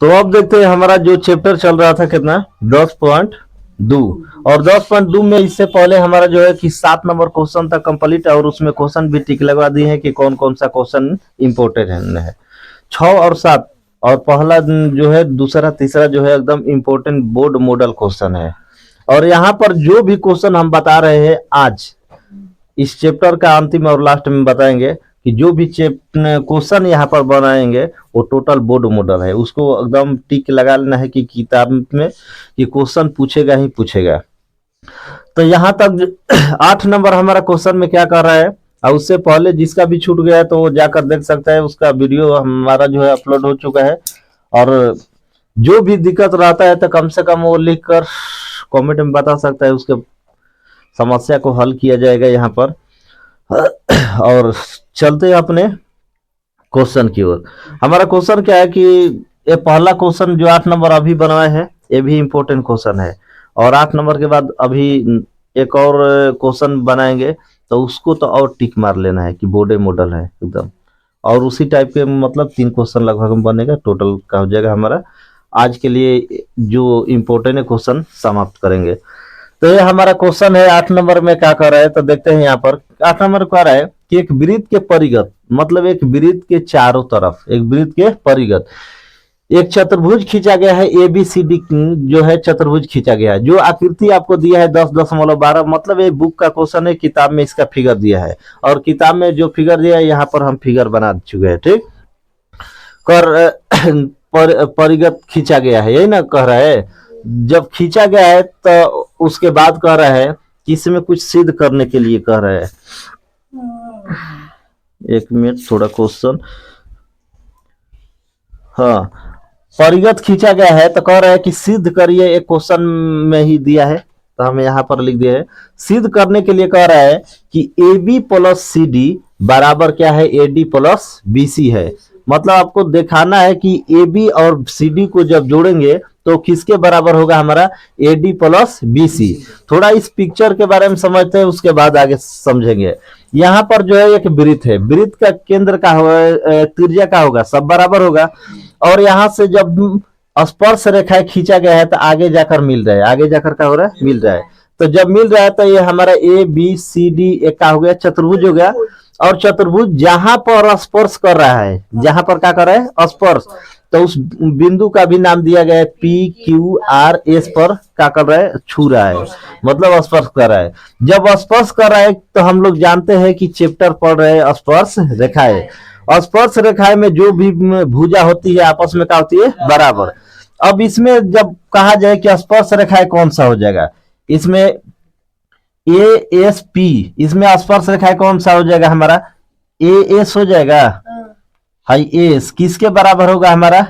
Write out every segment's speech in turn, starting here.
तो अब देखते हैं हमारा जो चैप्टर चल रहा था कितना 10.2 और 10.2 में इससे पहले हमारा जो है कि 7 नंबर क्वेश्चन था कंप्लीट और उसमें क्वेश्चन भी टिक लगवा दिए हैं कि कौन कौन सा क्वेश्चन इम्पोर्टेंट है 6 और 7 और पहला जो है दूसरा तीसरा जो है एकदम इम्पोर्टेंट बोर्ड मॉडल क्वेश्चन है। और यहाँ पर जो भी क्वेश्चन हम बता रहे हैं आज इस चैप्टर का अंतिम और लास्ट में बताएंगे कि जो भी क्वेश्चन यहाँ पर बनाएंगे वो टोटल बोर्ड मॉडल है, उसको एकदम टिक लगा लेना है कि किताब में कि क्वेश्चन पूछेगा ही पूछेगा। तो यहाँ तक 8 नंबर हमारा क्वेश्चन में क्या कर रहा है और उससे पहले जिसका भी छूट गया है तो वो जाकर देख सकता है, उसका वीडियो हमारा जो है अपलोड हो चुका है। और जो भी दिक्कत रहता है तो कम से कम वो लिख कर कॉमेंट में बता सकता है, उसके समस्या को हल किया जाएगा यहाँ पर। और चलते हैं अपने क्वेश्चन की ओर। हमारा क्वेश्चन क्या है कि ये पहला क्वेश्चन जो 8 नंबर अभी बनवाए हैं ये भी इम्पोर्टेंट क्वेश्चन है और 8 नंबर के बाद अभी एक और क्वेश्चन बनाएंगे तो उसको तो और टिक मार लेना है कि बोर्ड मॉडल है एकदम। और उसी टाइप के मतलब 3 क्वेश्चन लगभग बनेगा, टोटल का हो जाएगा हमारा। आज के लिए जो इम्पोर्टेंट है क्वेश्चन समाप्त करेंगे। तो ये हमारा क्वेश्चन है 8 नंबर में क्या कर रहा है तो देखते हैं। यहाँ पर 8 नंबर कह रहा है कि एक वृत्त के परिगत मतलब एक वृत्त के चारों तरफ एक वृत्त के परिगत एक चतुर्भुज खींचा गया है। ABCD जो है चतुर्भुज खींचा गया है। जो आकृति आपको दिया है 10.12 मतलब ये बुक का क्वेश्चन है, किताब में इसका फिगर दिया है और किताब में जो फिगर दिया है यहाँ पर हम फिगर बना चुके हैं। ठीक कर परिगत खींचा गया है, यही ना कह रहा है। जब खींचा गया है तो उसके बाद कह रहा है कि इसमें कुछ सिद्ध करने के लिए कह रहा है। एक मिनट थोड़ा क्वेश्चन, हाँ परिगत खींचा गया है तो कह रहा है कि सिद्ध करिए। एक क्वेश्चन में ही दिया है तो हमें यहाँ पर लिख दिया है। सिद्ध करने के लिए कह रहा है कि AB प्लस CD बराबर क्या है AD प्लस BC है। मतलब आपको दिखाना है कि AB और CD को जब जोड़ेंगे तो किसके बराबर होगा हमारा AD प्लस BC। थोड़ा इस पिक्चर के बारे में समझते हैं उसके बाद आगे समझेंगे। यहाँ पर जो है एक वृत्त है, वृत्त का केंद्र का होगा त्रिज्या का होगा सब बराबर होगा और यहाँ से जब स्पर्श रेखाएं खींचा गया है तो आगे जाकर मिल रहा है, आगे जाकर क्या हो रहा है मिल रहा है। तो जब मिल रहा है तो ये हमारा ABCD एक का हो गया चतुर्भुज हो गया। और चतुर्भुज जहां पर स्पर्श कर रहा है, जहां पर क्या कर रहा है स्पर्श, तो उस बिंदु का भी नाम दिया गया है PQRS पर क्या कर रहा है छू रहा है मतलब स्पर्श कर रहा है। जब स्पर्श कर रहा है तो हम लोग जानते हैं कि चैप्टर पढ़ रहे हैं स्पर्श रेखाएं। स्पर्श रेखाएं में जो भी भुजा होती है आपस में क्या होती है बराबर। अब इसमें जब कहा जाए कि स्पर्श रेखाएं कौन सा हो जाएगा, इसमें ASP, इसमें स्पर्श रेखाएं कौन सा हो जाएगा हमारा AS हो जाएगा। हाई एस किसके बराबर होगा हमारा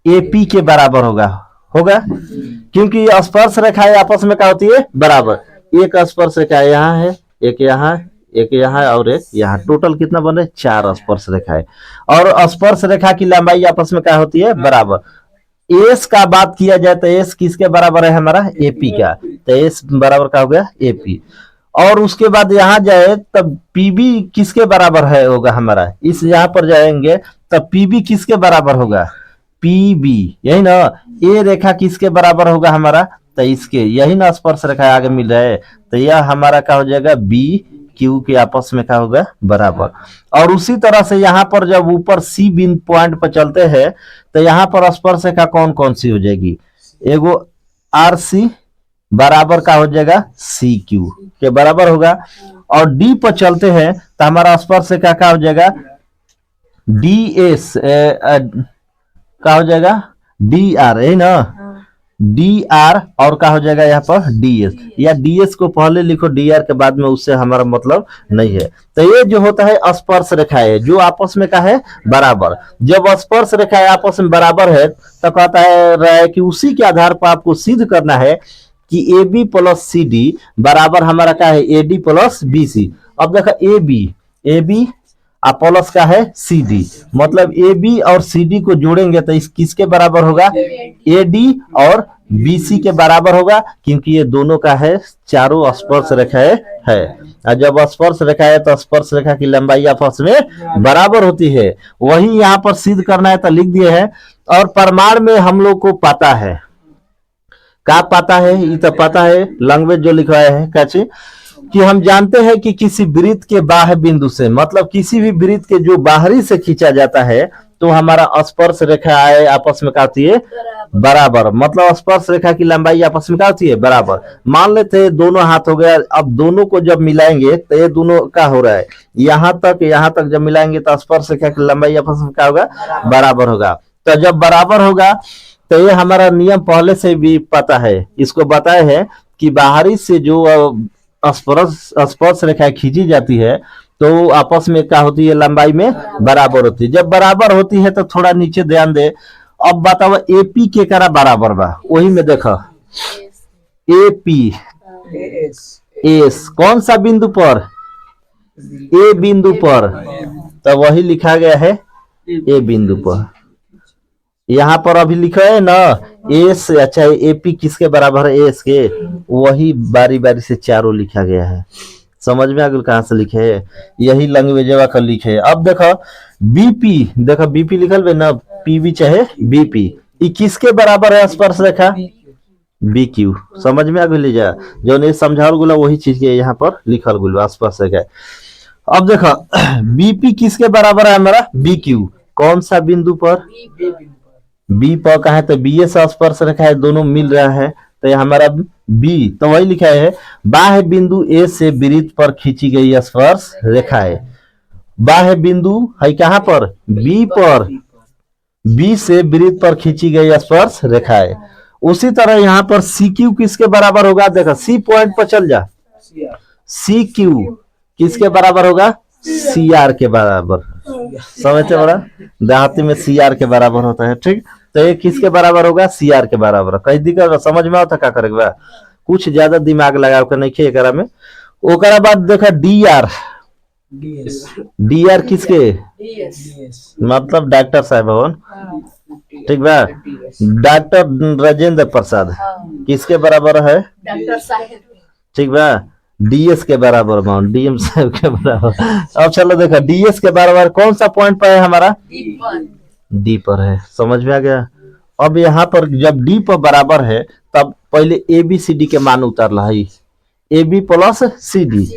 AP के बराबर होगा क्योंकि स्पर्श रेखाएं आपस में क्या होती है बराबर। एक स्पर्श रेखा यहाँ है, एक यहाँ और एक यहाँ, टोटल कितना बन रहा है 4 स्पर्श रेखाएं। और स्पर्श रेखा की लंबाई आपस में क्या होती है बराबर। एस का बात किया जाए तो एस किसके बराबर है हमारा AP का, तो एस बराबर का हो गया AP। और उसके बाद यहाँ जाए तब PB किसके बराबर है होगा हमारा, इस यहाँ पर जाएंगे तब PB किसके बराबर होगा PB, यही ना। ए रेखा किसके बराबर होगा हमारा तो इसके, यही ना स्पर्श रेखा आगे मिल रहा है तो यह हमारा क्या हो जाएगा BQ के आपस में क्या होगा बराबर। और उसी तरह से यहाँ पर जब ऊपर C बिंदु पॉइंट पर चलते हैं तो यहाँ पर स्पर्श रेखा कौन कौन सी हो जाएगी, एगो RC बराबर का हो जाएगा CQ के बराबर होगा। और D पर चलते हैं तो हमारा स्पर्श रेखा क्या हो जाएगा DS का हो जाएगा DR, है ना DR और क्या हो जाएगा यहाँ पर DS, या DS को पहले लिखो DR के बाद में, उससे हमारा मतलब नहीं है। तो ये जो होता है स्पर्श रेखाएं जो आपस में क्या है बराबर। जब स्पर्श रेखाएं आपस में बराबर है तो कहता है कि उसी के आधार पर आपको सिद्ध करना है कि AB प्लस CD बराबर हमारा क्या है AD प्लस BC। अब देखा AB प्लस का है CD, मतलब AB और CD को जोड़ेंगे तो इस किसके बराबर होगा AD और BC के बराबर होगा, क्योंकि ये दोनों का है चारों स्पर्श रेखा है। और जब स्पर्श रेखा है तो स्पर्श रेखा की लंबाई आपस में बराबर होती है। वही यहाँ पर सिद्ध करना है तो लिख दिए है। और प्रमाण में हम लोग को पता है, क्या पता है, ये तो पता है, लैंग्वेज जो लिखवाया है कैसे कि हम जानते हैं कि किसी वृत्त के बाह्य बिंदु से, मतलब किसी भी वृत्त के जो बाहरी से खींचा जाता है तो हमारा स्पर्श रेखा है आपस में क्या होती है, बराबर। मतलब स्पर्श रेखा की लंबाई आपस में क्या होती है, बराबर। मान लेते हैं दोनों हाथ हो गया, अब दोनों को जब मिलाएंगे तो ये दोनों क्या हो रहा है, यहाँ तक जब मिलाएंगे तो स्पर्श रेखा की लंबाई आपस में क्या होगा, बराबर होगा। तो जब बराबर होगा तो ये हमारा नियम पहले से भी पता है, इसको बताया है कि बाहरी से जो स्पर्श रेखा खींची जाती है तो आपस में क्या होती है, लंबाई में बराबर होती है। जब बराबर होती है तो थोड़ा नीचे ध्यान दे। अब बताओ AP के करा बराबर बा, वही में देखो AP एस कौन सा बिंदु पर, A बिंदु पर, तो वही लिखा गया है A बिंदु पर। यहाँ पर अभी लिखा है ना एस, अच्छा AP किसके बराबर है, एस के, वही बारी बारी से चारों लिखा गया है। समझ में आ गया कहाँ से लिखे है, यही लैंग्वेज का लिखे है। अब देखो BP, देखो BP लिखल है ना, PB चाहे BP, ये किसके बराबर है स्पर्श रेखा, BQ। समझ में आ गई जा, जो नहीं समझाल गुला वही चीज के यहाँ पर लिखल गुला स्पर्श रेखा। अब देखो BP किसके बराबर है हमारा, BQ, कौन सा बिंदु पर, B पर कहा है तो BA से स्पर्श रेखा है, दोनों मिल रहा है तो ये हमारा B, तो वही लिखा है बाह्य बिंदु A से वृत्त पर खींची गई स्पर्श रेखा है। बाह्य बिंदु है कहाँ पर, B पर, B से वृत्त पर खींची गई स्पर्श रेखा है। उसी तरह यहाँ पर CQ किसके बराबर होगा, देखो C पॉइंट पर चल जा, CQ किसके बराबर होगा, CR के बराबर। समझते बड़ा, देहाती में CR के बराबर होता है, ठीक। तो ये किसके बराबर होगा, CR के बराबर। कहीं दिक्कत समझ में आता क्या करेगा, कुछ ज्यादा दिमाग लगा कर नहीं खेकरा में। ओकरा बाद देखा DR किसके, मतलब डॉक्टर साहब भवन, ठीक बा, डॉक्टर राजेंद्र प्रसाद किसके बराबर है, ठीक बा, DS के बराबर, DM साहब के बराबर। अब चलो देखा DS के बराबर कौन सा पॉइंट पर है हमारा, D पर है। समझ में आ गया। अब यहाँ पर जब D पर बराबर है तब पहले ABCD के मान उतर रहा है, AB plus CD,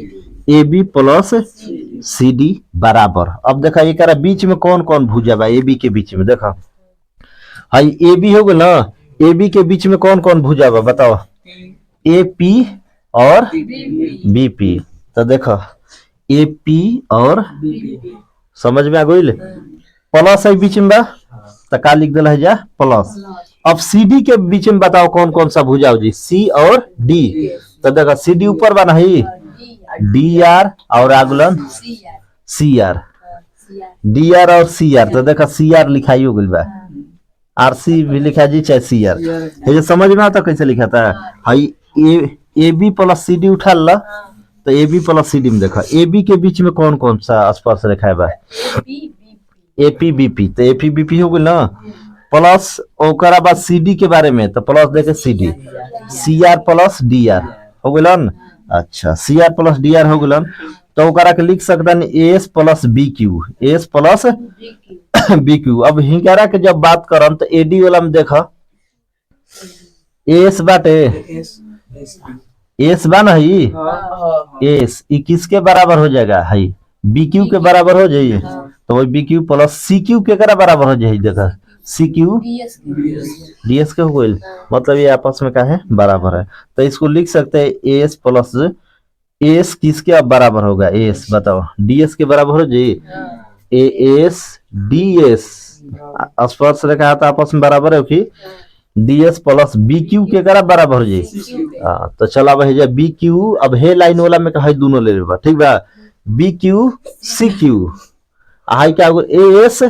AB plus CD बराबर। अब देखा एक बीच में कौन कौन भुजा बा, AB के बीच में देखा हाई AB हो गया ना, AB के बीच में कौन कौन भुजा बा बताओ, AP और BP। तो देखो AP और समझ में आ गई, प्लस है बीच में बा तो का लिख दिला है जा प्लस। अब CD के बीच में बताओ कौन कौन सा भुजा हो जी, C और D। तो देखो CD ऊपर बना है DR और आगुलन CR, DR और CR। तो देखो CR लिखाई हो गई बा, RC भी लिखा जी चाहे CR। ये समझ में आता कैसे लिखा था, हाई AB प्लस CD उठा ला तो AB प्लस CD में देखा AB के बीच में कौन कौन सा स्पर्श रेखा है बा, AP BP। तो AP BP हो गई ना, प्लस ओकरा बाद CD के बारे में तो प्लस देखे CD, CR प्लस DR हो गई ना। अच्छा CR प्लस DR हो गई तो ओकरा के लिख सकता AS plus BQ, AS plus BQ। अब हिंकारा के जब बात करम तो AD वाला में देखा AS बाटे, एस बन है एस, किसके बराबर हो जाएगा है, BQ के बराबर हो जाइए। तो वही BQ प्लस CQ के करा बराबर हो जाए, देखा CQ DS के हो गई, मतलब ये आपस में क्या है, बराबर है। तो इसको लिख सकते हैं AS प्लस AS किसके अब बराबर होगा, AS बताओ DS के बराबर हो जाइए, AS DS स्पर्श रेखा तो आपस में बराबर है कि DS प्लस BQ के करा बराबर हो जाए। तो चला भाई जा BQ, अब हे लाइन वाला में कहा दोनों ले लेबा, ठीक बा, BQ CQ हाई क्या होगा AS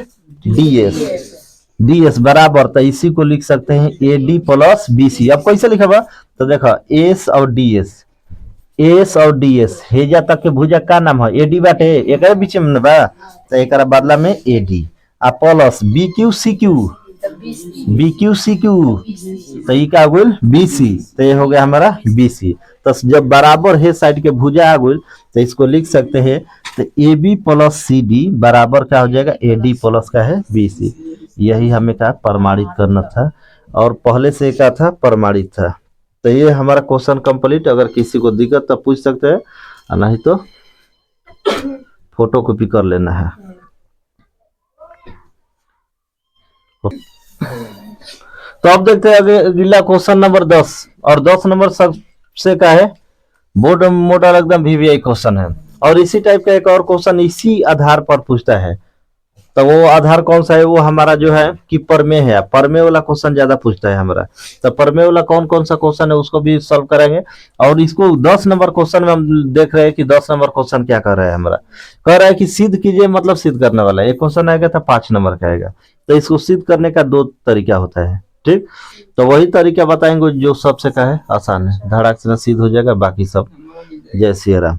DS बराबर। तो इसी को लिख सकते हैं AD प्लस BC। अब कैसे लिखा बा, तो देखो AS और DS हेजा तक के भुजा का नाम है AD बाटे, एक बीच में बा, तो एक बदला में AD आ plus BQ CQ B Q C Q, तो ये क्या हो बी सी, तो ये हो गया हमारा बी सी। तो जब बराबर है साइड के भुजा आ गई तो इसको लिख सकते हैं, तो A B plus C D बराबर क्या हो जाएगा, ए डी प्लस का है बी सी। यही हमें क्या प्रमाणित करना था, और पहले से क्या था, प्रमाणित था। तो ये हमारा क्वेश्चन कंप्लीट। अगर किसी को दिक्कत तो पूछ सकते हैं, और नहीं तो फोटो कॉपी कर लेना है। तो अब देखते हैं अगला क्वेश्चन नंबर 10, और 10 नंबर सबसे का है बोर्ड मॉडल एकदम वीवीआई क्वेश्चन है। और इसी टाइप का एक और क्वेश्चन इसी आधार पर पूछता है। तो वो आधार कौन सा है, वो हमारा जो है कि परमे है, परमे वाला क्वेश्चन ज्यादा पूछता है हमारा। तो परमे वाला कौन कौन सा क्वेश्चन है उसको भी सॉल्व करेंगे। और इसको 10 नंबर क्वेश्चन में हम देख रहे हैं कि 10 नंबर क्वेश्चन क्या कर रहा है हमारा, कह रहा है कि सिद्ध कीजिए, मतलब सिद्ध करने वाला है। एक क्वेश्चन आएगा था 5 नंबर का आएगा, तो इसको सिद्ध करने का 2 तरीका होता है, ठीक। तो वही तरीका बताएंगे जो सबसे का है आसान है, धड़ाक से सिद्ध हो जाएगा, बाकी सब जय सिया राम।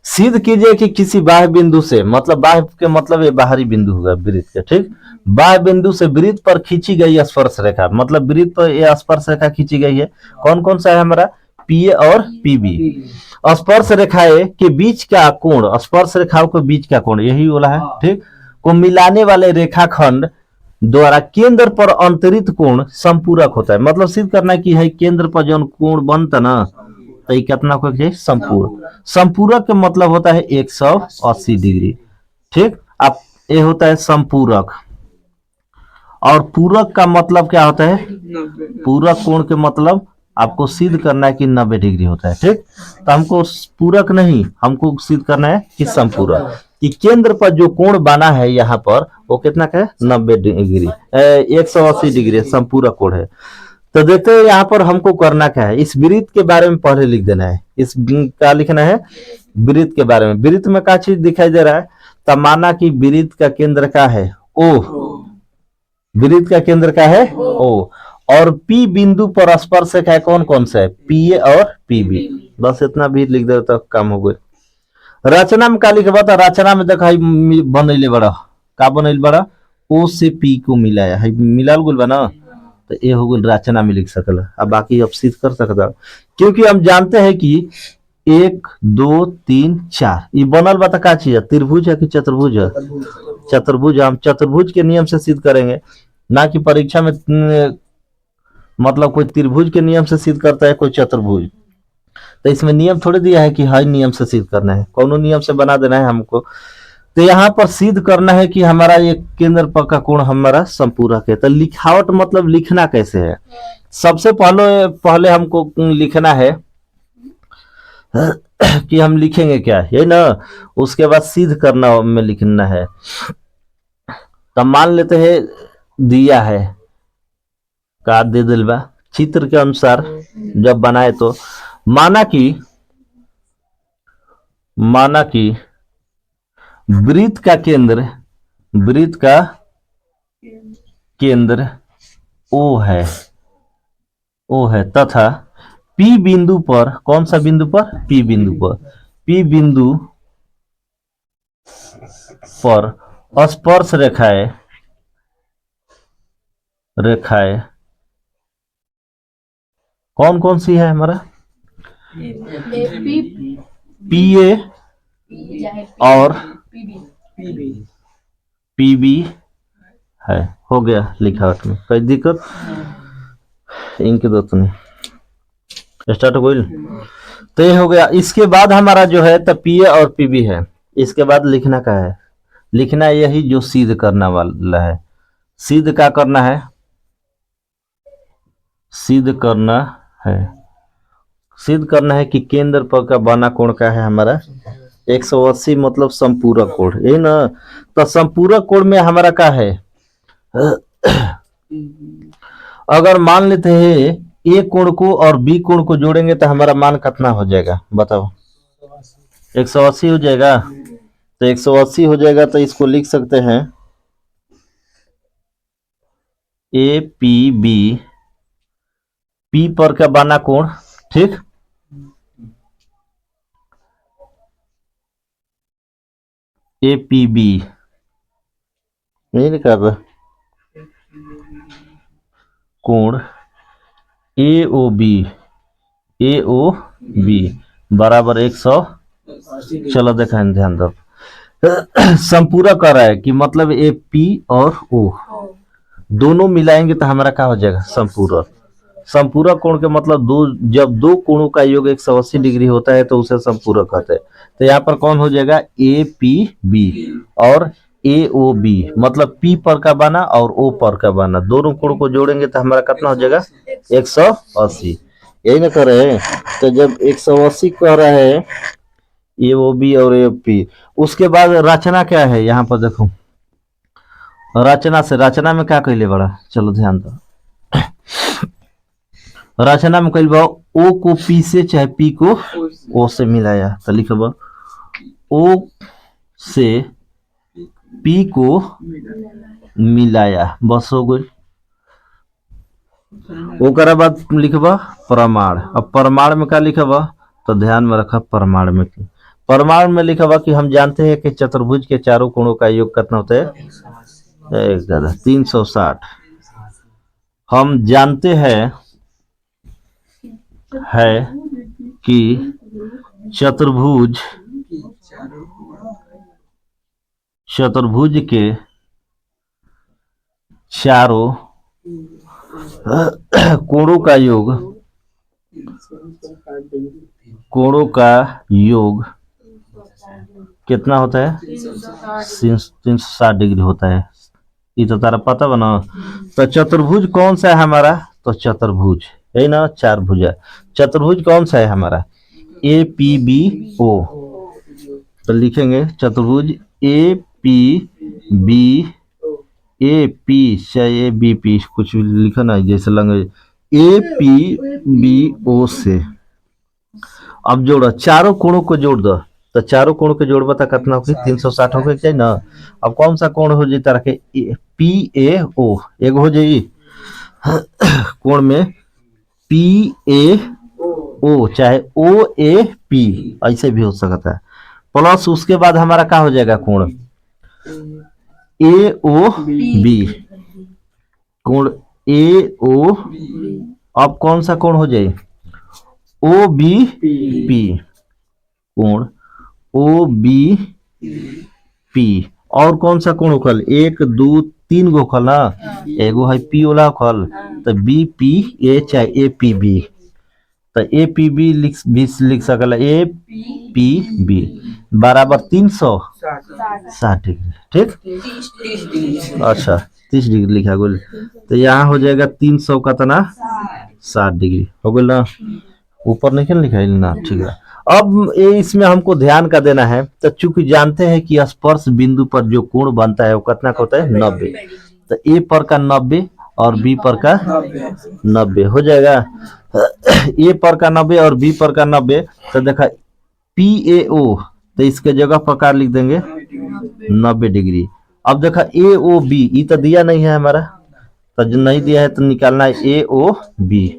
सिद्ध कीजिए कि किसी बाह्य बिंदु से, मतलब बाह्य के मतलब ये बाहरी बिंदु होगा वृत्त के, ठीक। बाह्य बिंदु से वृत्त पर खींची गई स्पर्श रेखा, मतलब वृत्त पर ये स्पर्श रेखा खींची गई है। कौन कौन सा है हमारा, पीए और पीबी। स्पर्श रेखाएं के बीच का कोण, स्पर्श रेखाओं के बीच का कोण यही वाला है, ठीक। को मिलाने वाले रेखाखंड द्वारा केंद्र पर अंतरित कोण संपूरक होता है। मतलब सिद्ध करना की है केंद्र पर जो कोण बनता ना, तो ये कितना को संपूरक। संपूरक का मतलब होता है 180 डिग्री, ठीक। अब ये होता है संपूरक। और पूरक का मतलब क्या होता है, पूरक कोण के मतलब आपको सिद्ध करना है कि 90 डिग्री होता है, ठीक। तो हमको पूरक नहीं, हमको सिद्ध करना है कि संपूरक, कि केंद्र पर जो कोण बना है यहाँ पर वो कितना का है, 90 डिग्री, 180 डिग्री संपूरक कोण है। तो देखते हैं यहाँ पर हमको करना क्या है, इस वृत्त के बारे में पहले लिख देना है। इस क्या लिखना है, वृत्त के बारे में। वृत्त में क्या चीज दिखाई दे रहा है, तब माना कि वृत्त का केंद्र क्या है, ओ। वृत्त का केंद्र क्या है, ओ। और पी बिंदु पर स्पर्श रेखा है कौन कौन सा है, पी ए और पीबी। बस इतना भी लिख दे तो काम हो गए। रचना में का लिखबा, तो रचना में देखा बनैले बड़ा, का बनैले बड़ा, ओ से पी को मिलाया है, मिलाल गुल बा ना, तो ये हो गई रचना में लिख सकल। अब बाकी अब सिद्ध कर सकता, क्योंकि हम जानते हैं कि 1 2 3 4 ये बनल बा, का चीज है, त्रिभुज है कि चतुर्भुज है, चतुर्भुज। हम चतुर्भुज के नियम से सिद्ध करेंगे, ना कि परीक्षा में मतलब कोई त्रिभुज के नियम से सिद्ध करता है, कोई चतुर्भुज। तो इसमें नियम थोड़ी दिया है कि हर नियम से सिद्ध करना है, कौन नियम से बना देना है हमको। तो यहाँ पर सिद्ध करना है कि हमारा ये केंद्र पर का कोण हमारा संपूरक है। तो लिखावट मतलब लिखना कैसे है, सबसे पहले पहले हमको लिखना है कि हम लिखेंगे क्या, ये ना, उसके बाद सिद्ध करना में लिखना है। तो मान लेते हैं दिया है, का दे दिल बा चित्र के अनुसार जब बनाए, तो माना कि वृत्त का केंद्र, वृत्त का केंद्र ओ है तथा पी बिंदु पर, कौन सा बिंदु पर, पी बिंदु पर, पी बिंदु पर स्पर्श रेखाएं कौन कौन सी है हमारा, पी ए और पीबी है। हो गया लिखावट में कोई दिक्कत, इनके दो स्टार्ट हो गई। तो ये हो गया। इसके बाद हमारा जो है तो पी ए और पीबी है। इसके बाद लिखना क्या है, लिखना यही जो सिद्ध करना वाला है। सिद्ध क्या करना है, सिद्ध करना है, सिद्ध करना है कि केंद्र पर का बना कोण का है हमारा 180, मतलब संपूरक कोण, यही ना। तो संपूरक कोण में हमारा क्या है, अगर मान लेते हैं ए कोण को और बी कोण को जोड़ेंगे तो हमारा मान कितना हो जाएगा बताओ, 180 हो जाएगा। तो 180 हो जाएगा, तो इसको लिख सकते हैं ए पी बी, पी पर का बना कोण, ठीक। ए पी बी नहीं कर रहा, कोण AOB बराबर 100। चलो देखा ध्यान दो। संपूरक कर रहा है कि मतलब AP और O दोनों मिलाएंगे तो हमारा क्या हो जाएगा, संपूरक। संपूरक कोण के मतलब जब दो कोणों का योग 180 डिग्री होता है तो उसे संपूरक कहते हैं। तो यहाँ पर कौन हो जाएगा, APB और AOB मतलब P पर का बना और O पर का बना, दोनों कोण को जोड़ेंगे तो हमारा कितना हो जाएगा, 180। यही ना कर रहे हैं। तो जब 180 कह रहा है AOB और AOP, उसके बाद रचना क्या है, यहाँ पर देखो रचना में क्या कहले बड़ा, चलो ध्यान दो। रचना में कहल बा O को P से चाहे P को O से मिलाया, तो लिखब O से P को मिलाया, बस हो गई। ओकरा बाद लिखबा प्रमाण। अब प्रमाण में क्या लिखबा, तो ध्यान में रखा प्रमाण में लिखबा कि हम जानते हैं कि चतुर्भुज के चारों कोणों का योग कितना होता है, 360। हम जानते हैं कि चतुर्भुज के चारों कोणों का योग कितना होता है, 360 डिग्री होता है। ये तो तारा पता बना। तो चतुर्भुज कौन सा है हमारा, तो चतुर्भुज है ना, चार भुजा। चतुर्भुज कौन सा है हमारा, APBO। तो लिखेंगे चतुर्भुज AP चाहे BP कुछ भी लिखा ना, जैसे लगे APBO से। अब जोड़ो, चारों कोणों को जोड़ दो, तो चारों कोण के जोड़बा तक कितना होगी, 360 हो गई ना। अब कौन सा कोण हो जाए तरह के, PAO एगो हो जाए कोण में PAO चाहे OAP ऐसे भी हो सकता है, प्लस उसके बाद हमारा क्या हो जाएगा कोण AOB, कोण AO। अब कौन सा कोण हो जाए, OBP, कोण OBP। और कौन सा कोण होखल, 1 2 3 गो होखल ना, एगो है P वाला होखल, तो BPA चाहे APB। तो APB लिख सकल, APB बराबर 360 डिग्री, ठीक। अच्छा 30 डिग्री लिखा गया, तो यहाँ हो जाएगा 300 का तना 60 डिग्री हो गया ना, ऊपर नहीं लिखा है ना, ठीक है। अब इसमें हमको ध्यान का देना है, तो चूंकि जानते हैं कि स्पर्श बिंदु पर जो कोण बनता है वो कितना का होता है, 90। तो A पर का 90 और B पर का 90 हो जाएगा। A पर का 90 और B पर का 90, तो देखा PAO, तो इसके जगह प्रकार लिख देंगे 90 डिग्री। अब देखा AOB, ये तो दिया नहीं है हमारा, तो जो नहीं दिया है तो निकालना है AOB।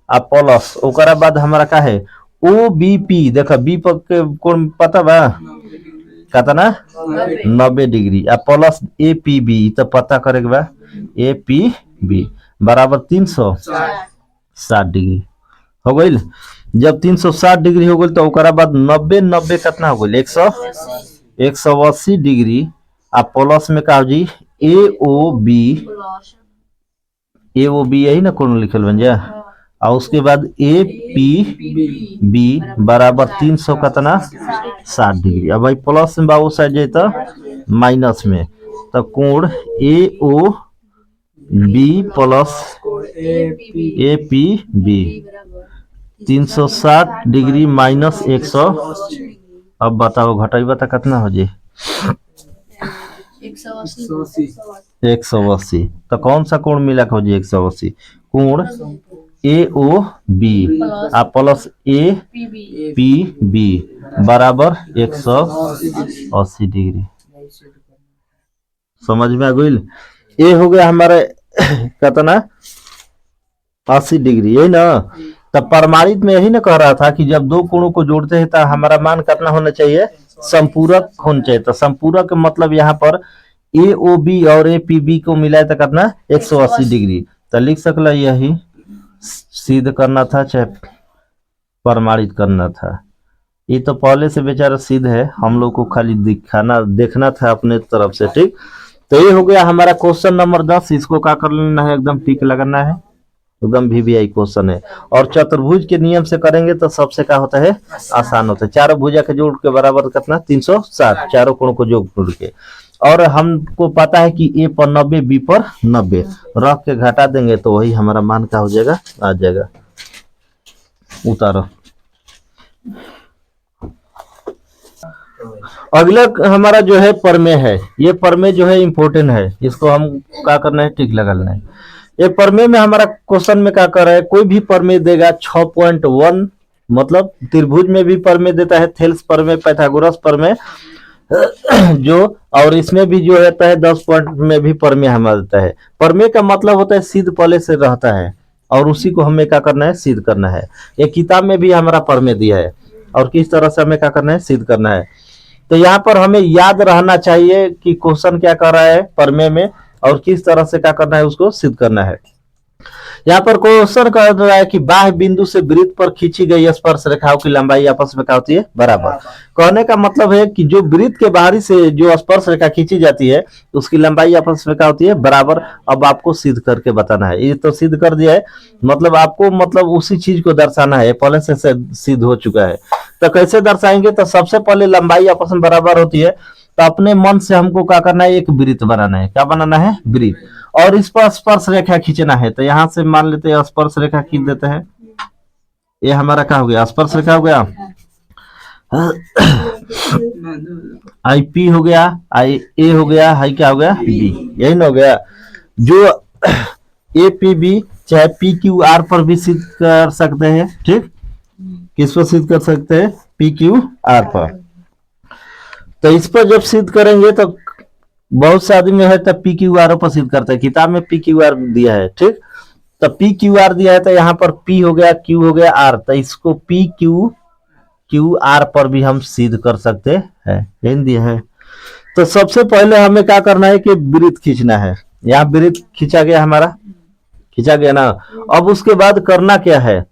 अब प्लस ओकरा बाद हमारा क्या है OBP, देखा B पर के कोण पता बा कितना, 90 डिग्री। अब प्लस APB, तो पता करे के बा APB बराबर 360 डिग्री हो गई। जब 360 डिग्री हो गई तो ओकरा बाद 90 कितना हो गई, 180 डिग्री। अब प्लस में का हो जी AOB यही ना कोण लिखल बन जा, और उसके बाद APB बराबर 300 कितना 60 डिग्री। अब भाई प्लस में बाबू साइड जाए तो माइनस में, तो कोण AOB plus APB 360 degree minus 100। अब बताओ घटाई तो कितना हो जाए, 180। तो कौन सा कोण मिला हो जाए 180, कोण AOB प्लस APB बराबर 180 डिग्री। समझ में आ गई। ये हो गया हमारे कितना 80 डिग्री, यही ना। तब प्रमाणित में यही ना कह रहा था कि जब दो कोणों को जोड़ते हैं तो हमारा मान कितना होना चाहिए, संपूरक होना चाहिए। तो संपूरक मतलब यहाँ पर AOB और APB को मिलाए तो कितना 180 डिग्री। तो लिख सकला यही सिद्ध करना था चाहे प्रमाणित करना था। ये तो पहले से बेचारा सिद्ध है, हम लोग को खाली दिखाना देखना था अपने तरफ से। ठीक, तो ये हो गया हमारा क्वेश्चन नंबर 10। इसको क्या कर लेना है, एकदम टिक लगाना है, एकदम VVI क्वेश्चन है। और चतुर्भुज के नियम से करेंगे तो सबसे क्या होता है, आसान होता है। चारों भुजा के जोड़ के बराबर कितना 360, चारों कोणों को जोड़ के। और हमको पता है कि A पर 90, B पर 90 रख के घटा देंगे तो वही हमारा मान का हो जाएगा, आ जाएगा। उतारो। अगला हमारा जो है प्रमेय है। ये प्रमेय जो है इंपॉर्टेंट है, इसको हम क्या करना है, टिक लगाना है। ये प्रमेय में हमारा क्वेश्चन में क्या कर रहा है, कोई भी प्रमेय देगा 6.1, मतलब त्रिभुज में भी प्रमेय देता है, थेल्स प्रमेय, पाइथागोरस प्रमेय जो, और इसमें भी जो रहता है 10 पॉइंट में भी प्रमेय हमारा देता है। प्रमेय का मतलब होता है सिद्ध पहले से रहता है और उसी को हमें क्या करना है, सिद्ध करना है। ये किताब में भी हमारा प्रमेय दिया है और किस तरह से हमें क्या करना है, सिद्ध करना है। तो यहाँ पर हमें याद रहना चाहिए कि क्वेश्चन क्या कर रहा है प्रमेय में और किस तरह से क्या करना है, उसको सिद्ध करना है। यहाँ पर क्वेश्चन कर रहा है कि बाह्य बिंदु से वृत्त पर खींची गई स्पर्श रेखाओं की लंबाई आपस में क्या होती है, बराबर। कहने का मतलब है कि जो वृत्त के बाहरी से जो स्पर्श रेखा खींची जाती है उसकी लंबाई आपस में क्या होती है, बराबर। अब आपको सिद्ध करके बताना है। ये तो सिद्ध कर दिया है, मतलब आपको मतलब उसी चीज को दर्शाना है, पहले से सिद्ध हो चुका है। तो कैसे दर्शाएंगे, तो सबसे पहले लंबाई आपस में बराबर होती है, तो अपने मन से हमको क्या करना है, एक वृत्त बनाना है। क्या बनाना है, वृत्त। और इस पर स्पर्श रेखा खींचना है, तो यहां से मान लेते हैं स्पर्श रेखा खींच देते हैं। ये हमारा क्या हो गया, स्पर्श रेखा हो गया। IP हो गया, IA हो गया, हाई क्या हो गया, B, यही ना हो गया। जो APB चाहे PQR पर भी सिद्ध कर सकते हैं। ठीक, किस पर सिद्ध कर सकते हैं, PQR पर। तो इस पर जब सिद्ध करेंगे तो बहुत से आदमी है तो PQR पर सिद्ध करते हैं, किताब में PQR दिया है। ठीक, तो PQR दिया है तो यहाँ पर P हो गया, Q हो गया, R, तो इसको PQR पर भी हम सिद्ध कर सकते हैं, यही दिया है। तो सबसे पहले हमें क्या करना है कि वृत्त खींचना है। यहाँ वृत्त खींचा गया, हमारा खींचा गया ना। अब उसके बाद करना क्या है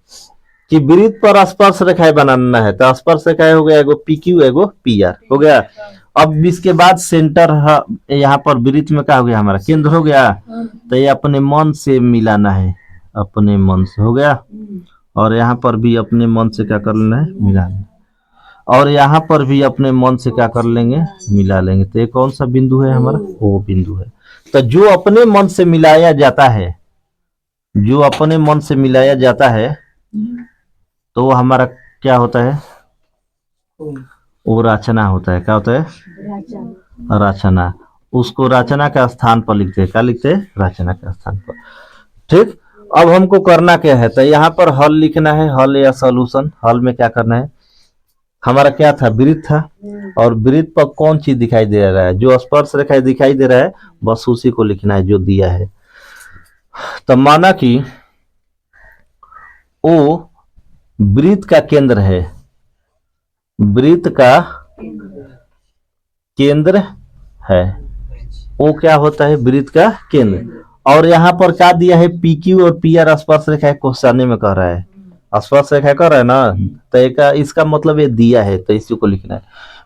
कि वृत्त पर स्पर्श रेखाएं बनाना है। तो स्पर्श रेखाएं हो गया, एगो PQ एगो PR हो गया। अब इसके बाद सेंटर यहाँ पर वृत्त में क्या हो गया, हमारा केंद्र हो गया। तो ये अपने मन से मिलाना है, अपने मन से हो गया। और यहाँ पर भी अपने मन से क्या कर लेना है, मिलाना। और यहाँ पर भी अपने मन से क्या कर लेंगे, मिला लेंगे। तो ये कौन सा बिंदु है हमारा, वो बिंदु है। तो जो अपने मन से मिलाया जाता है, जो अपने मन से मिलाया जाता है तो वो हमारा क्या होता है, वो रचना होता है। क्या होता है, रचना। उसको रचना के स्थान पर लिखते हैं। क्या लिखते हैं, रचना के स्थान पर। ठीक, अब हमको करना क्या है, तो यहाँ पर हल लिखना है, हल या सॉल्यूशन। हल में क्या करना है, हमारा क्या था, वृत्त था, और वृत्त पर कौन चीज दिखाई दे रहा है, जो स्पर्श रेखा दिखाई दे रहा है, बस उसी को लिखना है जो दिया है। तो माना कि ओ वृत्त का केंद्र है, वृत्त का केंद्र है, वो क्या होता है, वृत्त का केंद्र। और यहाँ पर क्या दिया है, PQ और PR स्पर्श रेखा क्वेश्चन में कह रहा है, स्पर्श रेखा कर रहा है ना। तो इसका मतलब ये दिया है, तो इसी को लिखना है।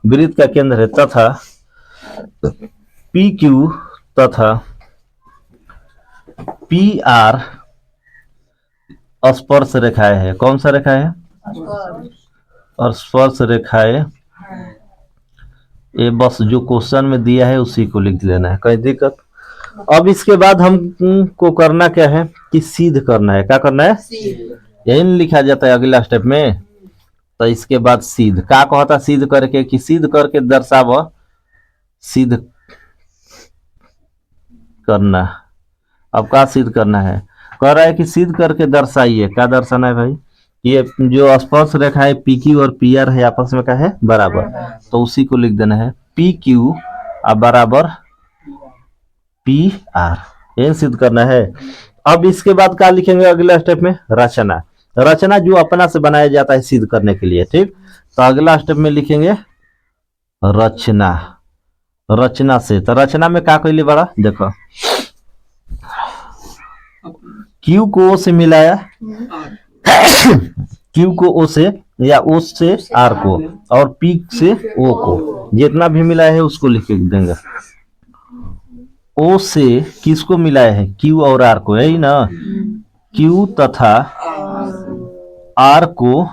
वृत्त का केंद्र है तथा PQ तथा PR स्पर्श रेखाएं है। कौन सा रेखा है, और स्पर्श रेखाएं, ये बस जो क्वेश्चन में दिया है उसी को लिख लेना है, कोई दिक्कत। अब इसके बाद हमको करना क्या है कि सिद्ध करना है। क्या करना है, यही लिखा जाता है अगला स्टेप में। तो इसके बाद सिद्ध क्या कहता, सिद्ध करके, कि सिद्ध करके दर्शाव, सिद्ध करना। अब क्या सिद्ध करना है, कह रहा है कि सिद्ध करके दर्शाइए। क्या दर्शाना है भाई, ये जो स्पर्श रेखा है PQ और PR है आपस में क्या है, बराबर। तो उसी को लिख देना है, PQ बराबर PR, ये सिद्ध करना है। अब इसके बाद क्या लिखेंगे अगला स्टेप में, रचना। रचना जो अपना से बनाया जाता है सिद्ध करने के लिए। ठीक, तो अगला स्टेप में लिखेंगे रचना। रचना से, तो रचना में क्या कैले बड़ा, देखो क्यू को ओ से मिलाया, क्यू को ओ से या ओ से आर को, और पी से ओ को, जितना भी मिलाया है उसको लिख देंगे। ओ से किसको मिलाया है? क्यू और आर को, यही ना, क्यू तथा आर को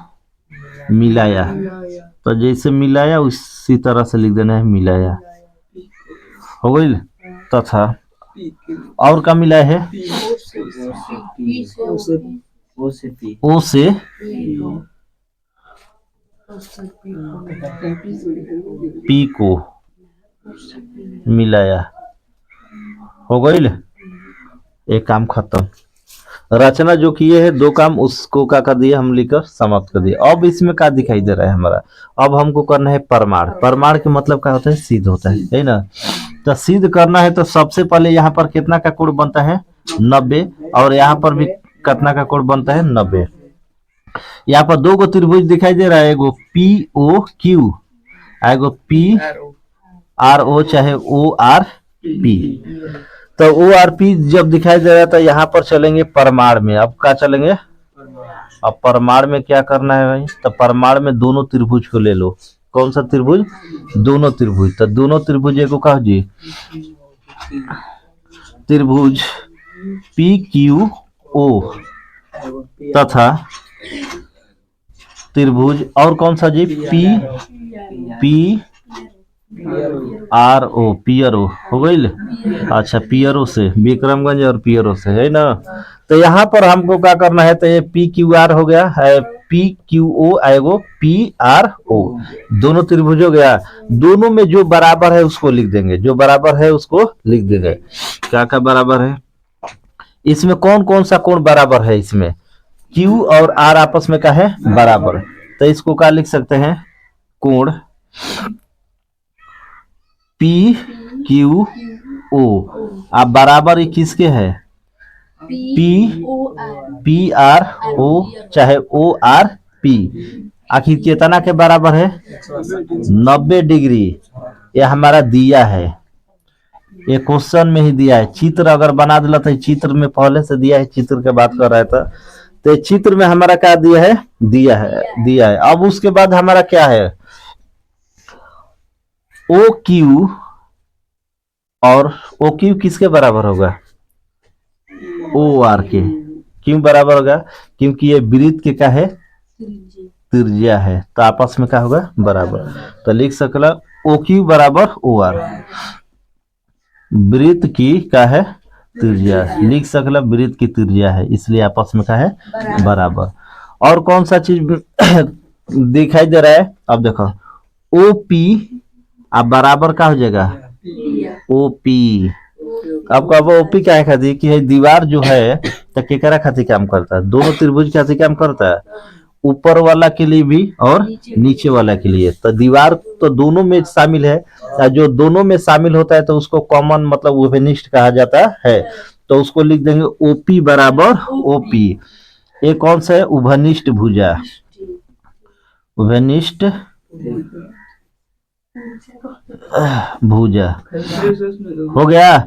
मिलाया। तो जैसे मिलाया उसी तरह से लिख देना है मिलाया, हो गई। तथा और का मिलाया है? ओ से पी को मिलाया, हो गई। एक काम खत्म। रचना जो किए है दो काम, उसको क्या कर दिए हम, लिखकर समाप्त कर दिए। अब इसमें क्या दिखाई दे रहा है हमारा? अब हमको करना है प्रमाण। प्रमाण के मतलब क्या होता है? सिद्ध होता है ना। तो सिद्ध करना है तो सबसे पहले यहाँ पर कितना का कोण बनता है? 90। और यहाँ पर भी कितना का कोण बनता है? 90। यहाँ पर दो गो त्रिभुज दिखाई दे रहा है, एगो पी ओ क्यू, एगो पी आर ओ चाहे ओ आर पी। तो ओ आर पी जब दिखाई दे रहा था, यहाँ पर चलेंगे परमाण में। अब क्या चलेंगे? अब परमाण में क्या करना है भाई? तो परमाण में दोनों त्रिभुज को ले लो। कौन सा त्रिभुज? दोनों त्रिभुज। तो दोनों त्रिभुज को कहो जी त्रिभुज पी क्यू ओ तथा त्रिभुज और कौन सा जी? पी आर ओ, पियरो, हो गई। अच्छा, पियरो से विक्रमगंज और पियरो से, है ना। तो यहाँ पर हमको क्या करना है? तो ये पी क्यू आर हो गया है, पी क्यू ओ आएगो पी आर ओ, दोनों त्रिभुज हो गया। दोनों में जो बराबर है उसको लिख देंगे, जो बराबर है उसको लिख देंगे। क्या क्या बराबर है इसमें? कौन कौन सा कोण बराबर है इसमें? क्यू और आर आपस में क्या है? बराबर। तो इसको क्या लिख सकते हैं? कोण पी क्यू ओ। आप बराबर किसके है? पी आर ओ चाहे ओ आर पी। आखिर कितना के बराबर है? 90 डिग्री। ये हमारा दिया है, ये क्वेश्चन में ही दिया है। चित्र अगर बना दिला तो चित्र में पहले से दिया है, चित्र के बात कर रहा था। तो चित्र में हमारा क्या दिया है? दिया है। अब उसके बाद हमारा क्या है? ओ क्यू, और ओ क्यू किसके बराबर होगा? ओ आर के। क्यों बराबर होगा? क्योंकि ये वृत्त के क्या है? त्रिज्या है। तो आपस में क्या होगा? बराबर। तो लिख सकला ओ क्यू बराबर ओ आर, वृत्त की क्या है? त्रिज्या। लिख सकला वृत्त की त्रिज्या है, इसलिए आपस में क्या है? बराबर। और कौन सा चीज दिखाई दे रहा है? अब देखो ओ पी अब बराबर क्या हो जाएगा? O P. अब कब ओपी क्या खाती कि है? दीवार जो है तो केकरा खातिर काम करता है? दोनों त्रिभुज खातिर काम करता है, ऊपर वाला के लिए भी और नीचे वाला के लिए। तो दीवार तो दोनों में शामिल है, जो दोनों में शामिल होता है तो उसको कॉमन मतलब उभयनिष्ठ कहा जाता है। तो उसको लिख देंगे ओपी बराबर ओपी। ये कौन सा है? उभयनिष्ठ भुजा, उभयनिष्ठ भुजा हो गया।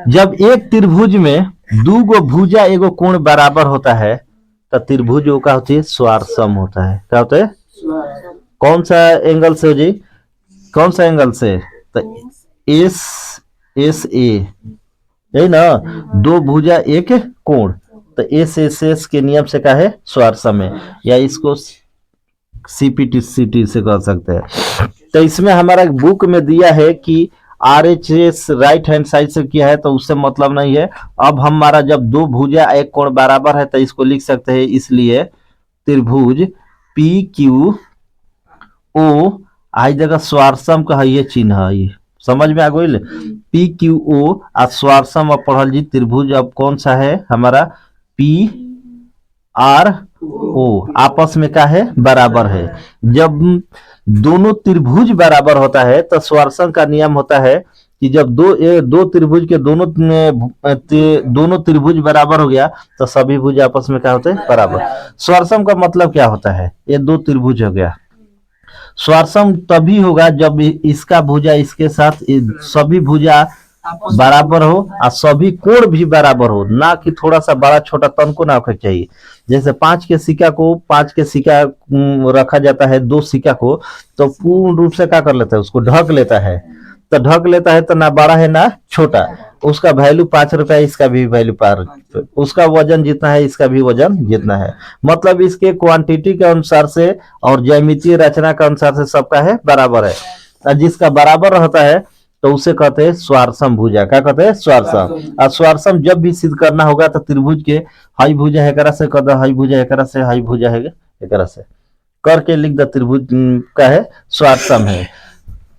जब एक त्रिभुज में दो गो भुजा एगो कोण बराबर होता है तो त्रिभुज का होती है स्वारसम होता है। क्या होता है? कौन सा एंगल से जी? कौन सा एंगल से? तो एस ए, यही ना। दो भुजा एक कोण, तो एस के नियम से क्या है? स्वारसम है, या इसको सीपीटी सीटी से कर सकते हैं। तो इसमें हमारा बुक में दिया है कि RHS राइट हैंड साइड से किया है, तो उससे मतलब नहीं है। अब हमारा जब दो भुजा एक कोण बराबर है तो इसको लिख सकते हैं, इसलिए त्रिभुज पी क्यू ओ आई जगह स्वारसम का है, ये चिन्ह है, ये समझ में आ गई। पी क्यू ओ आ स्वारसम अब पढ़ल जी त्रिभुज अब कौन सा है हमारा? पी आर ओ आपस में क्या है? बराबर है। जब दोनों त्रिभुज बराबर होता है तो स्वारसम का नियम होता है कि जब दो त्रिभुज के दोनों त्रिभुज बराबर हो गया तो सभी भुज आपस में क्या होते हैं? बराबर। स्वारसम का मतलब क्या होता है? ये दो त्रिभुज हो गया। स्वारसम तभी होगा जब इसका भुजा इसके साथ सभी भुजा बराबर हो और सभी कोण भी बराबर हो, ना कि थोड़ा सा बड़ा छोटा तन को ना होना चाहिए। जैसे 5 के सिक्का रखा जाता है 2 सिक्का को, तो पूर्ण रूप से क्या कर लेता है, उसको ढक लेता है। तो ढक लेता है तो ना बड़ा है ना छोटा, उसका वैल्यू 5 रुपया, इसका भी वैल्यू 5, उसका वजन जितना है इसका भी वजन जितना है। मतलब इसके क्वांटिटी के अनुसार से और ज्यामितीय रचना के अनुसार से सबका है बराबर है। और जिसका बराबर रहता है तो उसे कहते हैं स्वारसम भुजा। क्या कहते हैं? स्वारसम। और स्वारसम जब भी सिद्ध करना होगा तो त्रिभुज के हई भुजा है एकरा से, कद हई भुजा एकरा से, हई भुजा है एकरा से करके लिख द, त्रिभुज का है स्वारसम है।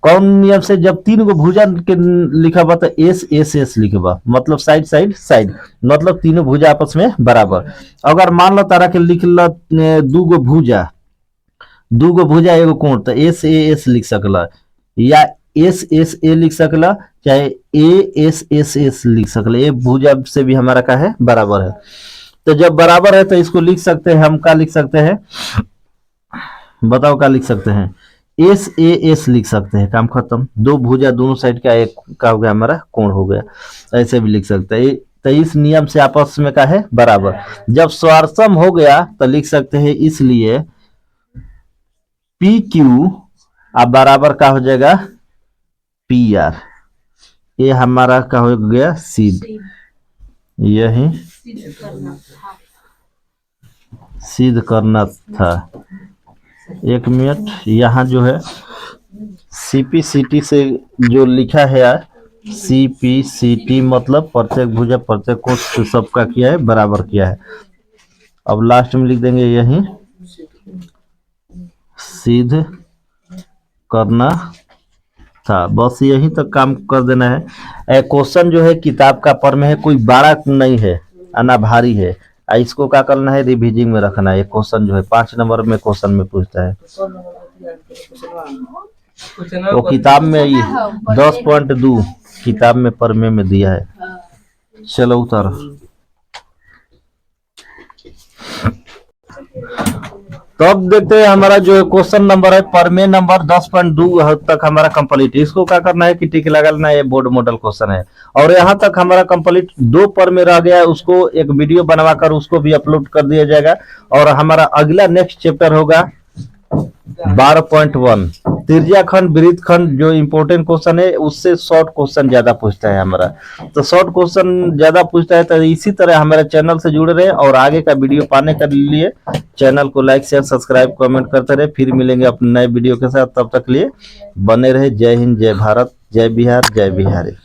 कौन नियम से? जब 3 गो भुजा के लिखा बा तो एस एस एस लिखबा, मतलब साइड साइड साइड, मतलब तीनों भुजा आपस में बराबर। अगर मान लो तारा के लिख ल 2 गो भुजा एगो कोण, तो एस ए एस लिख सकला, या एस एस ए लिख सकला, चाहे ए एस एस एस लिख सकला। ये भुजा से भी हमारा का है बराबर है। तो जब बराबर है तो इसको लिख सकते हैं हम, क्या लिख सकते हैं बताओ, क्या लिख सकते हैं? एस ए एस लिख सकते हैं, काम खत्म। 2 भुजा दोनों साइड का एक का हो गया हमारा कोण हो गया, ऐसे भी लिख सकते हैं। तो इस नियम से आपस में का है बराबर। जब स्वारसम हो गया तो लिख सकते हैं, इसलिए पी क्यू अब बराबर का हो जाएगा पी आर। ये हमारा का हो गया सिद्ध, यही सिद्ध करना था। 1 मिनट, यहाँ जो है सीपीसीटी से जो लिखा है, सीपीसीटी मतलब प्रत्येक भुजा प्रत्येक कोण से सबका किया है बराबर किया है। अब लास्ट में लिख देंगे यही सिद्ध करना था, बस यही तक काम कर देना है। क्वेश्चन जो है किताब का पर में है, कोई बड़ा नहीं है ना भारी है। इसको क्या करना है, रिविजिंग में रखना है। क्वेश्चन जो है 5 नंबर में क्वेश्चन में पूछता है, वो किताब में 10.2 किताब में पर में दिया है। चलो उतारो। तो अब देखते हैं हमारा जो क्वेश्चन नंबर है परमे नंबर 10.2 तक हमारा कंप्लीट। इसको क्या करना है कि टिक लगा लेना है, ये बोर्ड मॉडल क्वेश्चन है। और यहाँ तक हमारा कंप्लीट 2 पर में रह गया है, उसको एक वीडियो बनवाकर उसको भी अपलोड कर दिया जाएगा। और हमारा अगला नेक्स्ट चैप्टर होगा 12.1 त्रिज्या खंड वृत्त खंड। जो इंपॉर्टेंट क्वेश्चन है उससे शॉर्ट क्वेश्चन ज्यादा पूछता है हमारा, तो शॉर्ट क्वेश्चन ज्यादा पूछता है। तो इसी तरह हमारे चैनल से जुड़े रहे और आगे का वीडियो पाने के लिए चैनल को लाइक शेयर सब्सक्राइब कमेंट करते रहे। फिर मिलेंगे अपने नए वीडियो के साथ, तब तक लिए बने रहे। जय हिंद, जय भारत, जय बिहार, जय बिहारी।